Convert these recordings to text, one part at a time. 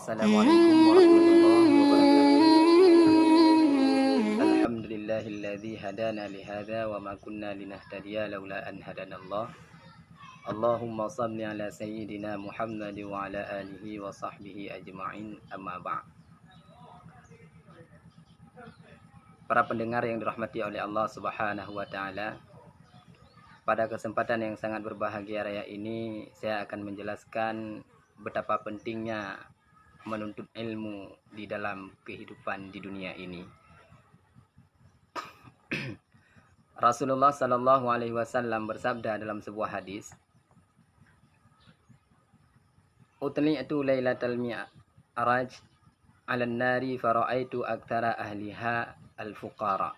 Assalamualaikum warahmatullahi wabarakatuh. Alhamdulillahilladzi hadana li hadza wa ma kunna linahtadiya laula an hadanallah. Allahumma shalli ala sayyidina Muhammad wa ala alihi wa sahbihi ajma'in, amma ba'd. Para pendengar yang dirahmati oleh Allah Subhanahu wa taala, pada kesempatan yang sangat berbahagia raya ini saya akan menjelaskan betapa pentingnya menuntut ilmu di dalam kehidupan di dunia ini. Rasulullah Shallallahu Alaihi Wasallam bersabda dalam sebuah hadis, "Utli'tu lailatal mi'raj 'alan nari fara'aitu aktsara ahliha al-fuqara."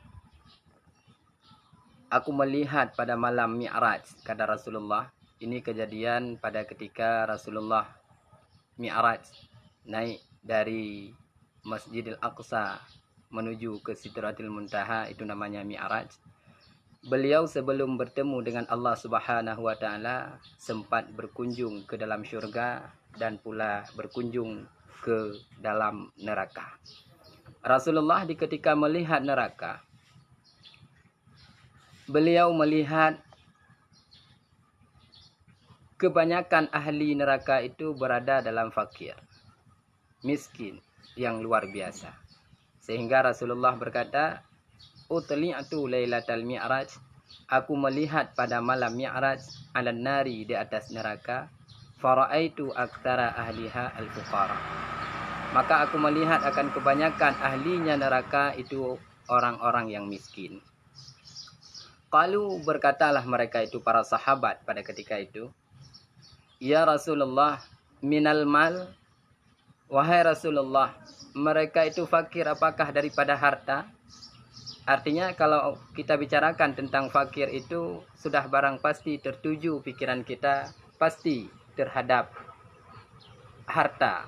Aku melihat pada malam Mi'raj, kata Rasulullah. Ini kejadian pada ketika Rasulullah Mi'raj, naik dari Masjidil Aqsa menuju ke Sidratil Muntaha, itu namanya Mi'raj. Beliau sebelum bertemu dengan Allah Subhanahu wa taala sempat berkunjung ke dalam syurga dan pula berkunjung ke dalam neraka. Rasulullah ketika melihat neraka, beliau melihat kebanyakan ahli neraka itu berada dalam fakir, miskin yang luar biasa. Sehingga Rasulullah berkata, "Utli'tu lailatal mi'raj." Aku melihat pada malam Mi'raj 'alan nari, di atas neraka, fara'aitu aktsara ahliha al-fuqara. Maka aku melihat akan kebanyakan ahlinya neraka itu orang-orang yang miskin. Qalu, berkatalah mereka itu, para sahabat pada ketika itu, "Ya Rasulullah, minal mal?" Wahai Rasulullah, mereka itu fakir apakah daripada harta? Artinya kalau kita bicarakan tentang fakir itu sudah barang pasti tertuju pikiran kita pasti terhadap harta.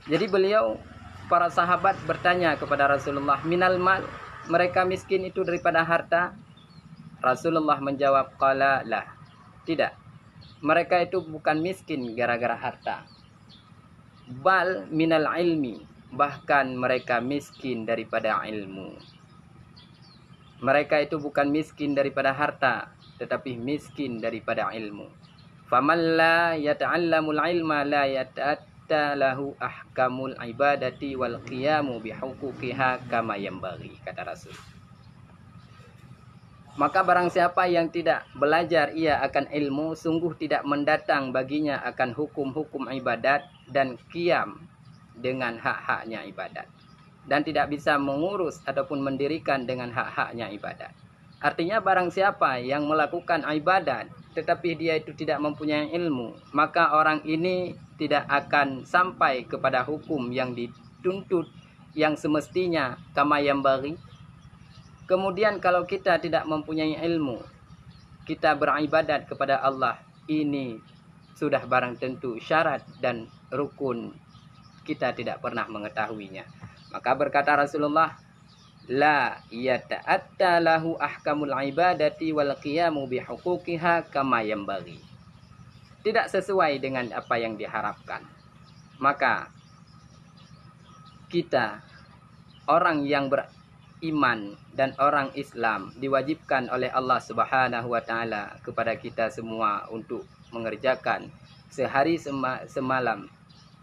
Jadi beliau, para sahabat bertanya kepada Rasulullah, "Minal mal?" Mereka miskin itu daripada harta? Rasulullah menjawab, "Qala lah." Tidak. Mereka itu bukan miskin gara-gara harta. Bal minal ilmi, bahkan mereka miskin daripada ilmu. Mereka itu bukan miskin daripada harta, tetapi miskin daripada ilmu. Faman la yata'allamul ilma la yata'atta lahu ahkamul ibadati wal qiyamu bihuquqiha kama yanbaghi, kata Rasul. Maka barang siapa yang tidak belajar ia akan ilmu, sungguh tidak mendatang baginya akan hukum-hukum ibadat dan qiyam dengan hak-haknya ibadat. Dan tidak bisa mengurus ataupun mendirikan dengan hak-haknya ibadat. Artinya barang siapa yang melakukan ibadat tetapi dia itu tidak mempunyai ilmu, maka orang ini tidak akan sampai kepada hukum yang dituntut yang semestinya kama yanbaghi. Kemudian kalau kita tidak mempunyai ilmu, kita beribadat kepada Allah, ini sudah barang tentu syarat dan rukun kita tidak pernah mengetahuinya. Maka berkata Rasulullah, "La yata'atta lahu ahkamul ibadati wal qiyamu bihuquqiha kama yanbaghi." Tidak sesuai dengan apa yang diharapkan. Maka kita, orang yang beriman dan orang Islam, diwajibkan oleh Allah Subhanahu wa taala kepada kita semua untuk mengerjakan sehari semalam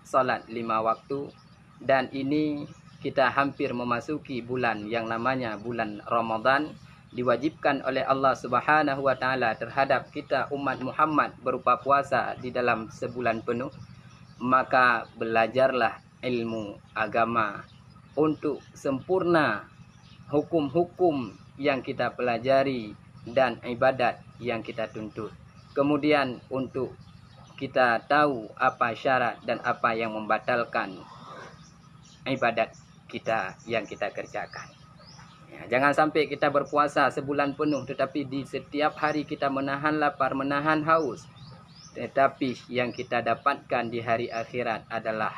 salat 5 waktu. Dan ini kita hampir memasuki bulan yang namanya bulan Ramadan, diwajibkan oleh Allah Subhanahu wa taala terhadap kita umat Muhammad berupa puasa di dalam sebulan penuh. Maka belajarlah ilmu agama untuk sempurna hukum-hukum yang kita pelajari dan ibadat yang kita tuntut. Kemudian untuk kita tahu apa syarat dan apa yang membatalkan ibadat kita yang kita kerjakan. Ya, jangan sampai kita berpuasa sebulan penuh tetapi di setiap hari kita menahan lapar, menahan haus. Tetapi yang kita dapatkan di hari akhirat adalah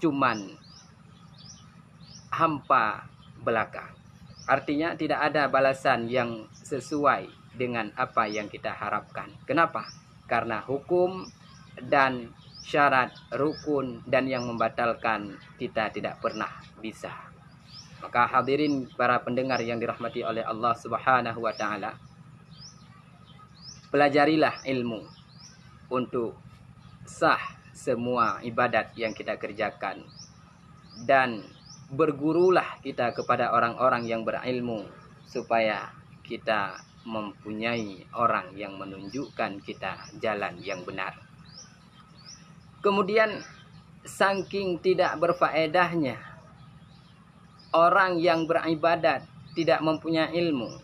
cuman hampa belaka. Artinya tidak ada balasan yang sesuai dengan apa yang kita harapkan. Kenapa? Karena hukum dan syarat, rukun, dan yang membatalkan kita tidak pernah bisa. Maka hadirin para pendengar yang dirahmati oleh Allah Subhanahu wa taala, pelajarilah ilmu untuk sah semua ibadat yang kita kerjakan, dan bergurulah kita kepada orang-orang yang berilmu supaya kita mempunyai orang yang menunjukkan kita jalan yang benar. Kemudian saking tidak berfaedahnya orang yang beribadat tidak mempunyai ilmu,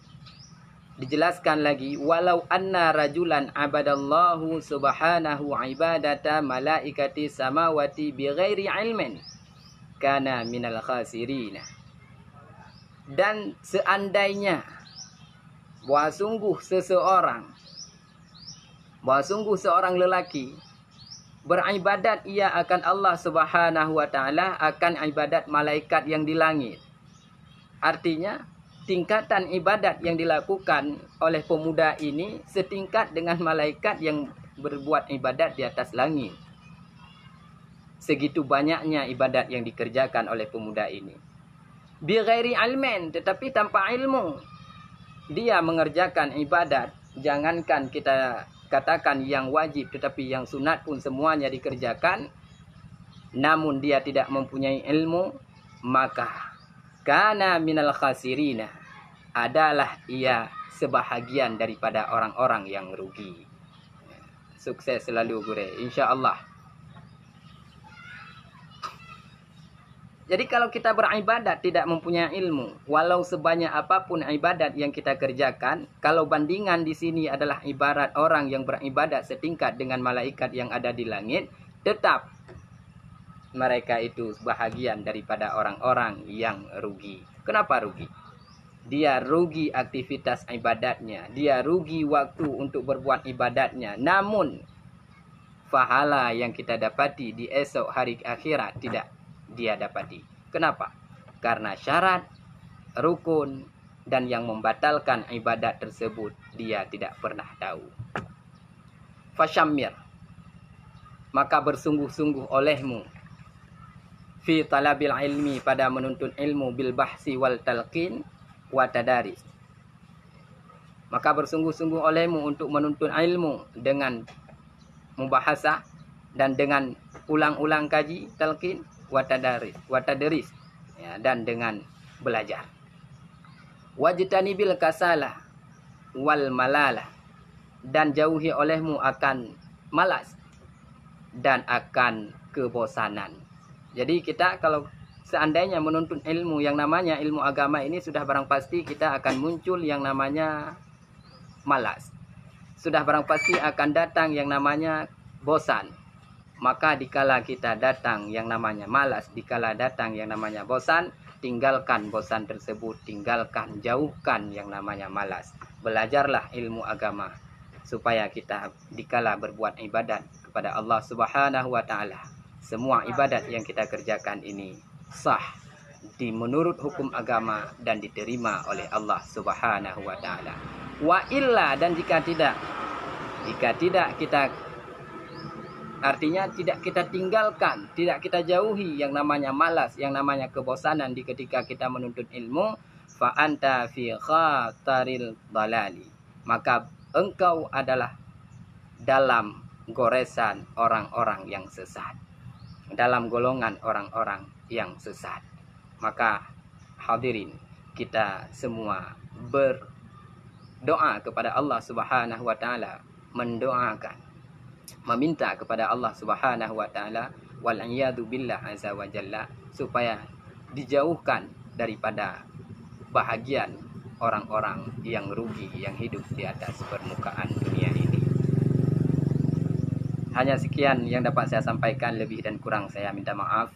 dijelaskan lagi, walau anna rajulan abadallahu subhanahu ibadata malaikati samawati bighairi ilmin kana minal khasirina. Dan seandainya bahwa sungguh seorang lelaki beribadat ia akan Allah Subhanahu wa taala, akan ibadat malaikat yang di langit. Artinya tingkatan ibadat yang dilakukan oleh pemuda ini setingkat dengan malaikat yang berbuat ibadat di atas langit. Segitu banyaknya ibadat yang dikerjakan oleh pemuda ini. Bi ghairi ilmin, tetapi tanpa ilmu. Dia mengerjakan ibadat, jangankan kita katakan yang wajib, tetapi yang sunat pun semuanya dikerjakan. Namun dia tidak mempunyai ilmu, maka kana minal khasirina, adalah ia sebahagian daripada orang-orang yang rugi. Sukses selalu gure, insya-Allah. Jadi kalau kita beribadat tidak mempunyai ilmu, walau sebanyak apapun ibadat yang kita kerjakan, kalau bandingan di sini adalah ibarat orang yang beribadat setingkat dengan malaikat yang ada di langit, tetap mereka itu bahagian daripada orang-orang yang rugi. Kenapa rugi? Dia rugi aktivitas ibadatnya, dia rugi waktu untuk berbuat ibadatnya. Namun pahala yang kita dapati di esok hari akhirat tidak dia dapati. Kenapa? Karena syarat, rukun, dan yang membatalkan ibadat tersebut dia tidak pernah tahu. Fasyammir, maka bersungguh-sungguh olehmu fi talabil ilmi, pada menuntut ilmu, bil bahsi wal talqin wa tadaris. Maka bersungguh-sungguh olehmu untuk menuntut ilmu dengan mubahasah dan dengan ulang-ulang kaji, talqin wa tadaris, ya, dan dengan belajar. Wajtanibil kasalah wal malalah, dan jauhi olehmu akan malas dan akan kebosanan. Jadi kita kalau seandainya menuntut ilmu yang namanya ilmu agama ini, sudah barang pasti kita akan muncul yang namanya malas. Sudah barang pasti akan datang yang namanya bosan. Maka dikala kita datang yang namanya malas, dikala datang yang namanya bosan, tinggalkan bosan tersebut, tinggalkan, jauhkan yang namanya malas. Belajarlah ilmu agama supaya kita dikala berbuat ibadat kepada Allah Subhanahu wa taala, semua ibadat yang kita kerjakan ini sah di menurut hukum agama dan diterima oleh Allah Subhanahu wa taala. Wa illa, dan jika tidak kita, artinya tidak kita tinggalkan, tidak kita jauhi yang namanya malas, yang namanya kebosanan di ketika kita menuntut ilmu, fa anta fi khataril dalali, maka engkau adalah dalam goresan orang-orang yang sesat, dalam golongan orang-orang yang sesat. Maka hadirin, kita semua berdoa kepada Allah Subhanahu wa taala, mendoakan, meminta kepada Allah Subhanahu wa taala, wal iyadu billah azza wa jalla, supaya dijauhkan daripada bahagian orang-orang yang rugi yang hidup di atas permukaan dunia ini. Hanya sekian yang dapat saya sampaikan, lebih dan kurang saya minta maaf.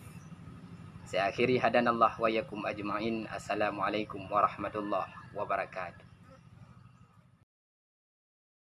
Saya akhiri, hadanallah wa yakum ajma'in. Assalamualaikum warahmatullahi wabarakatuh.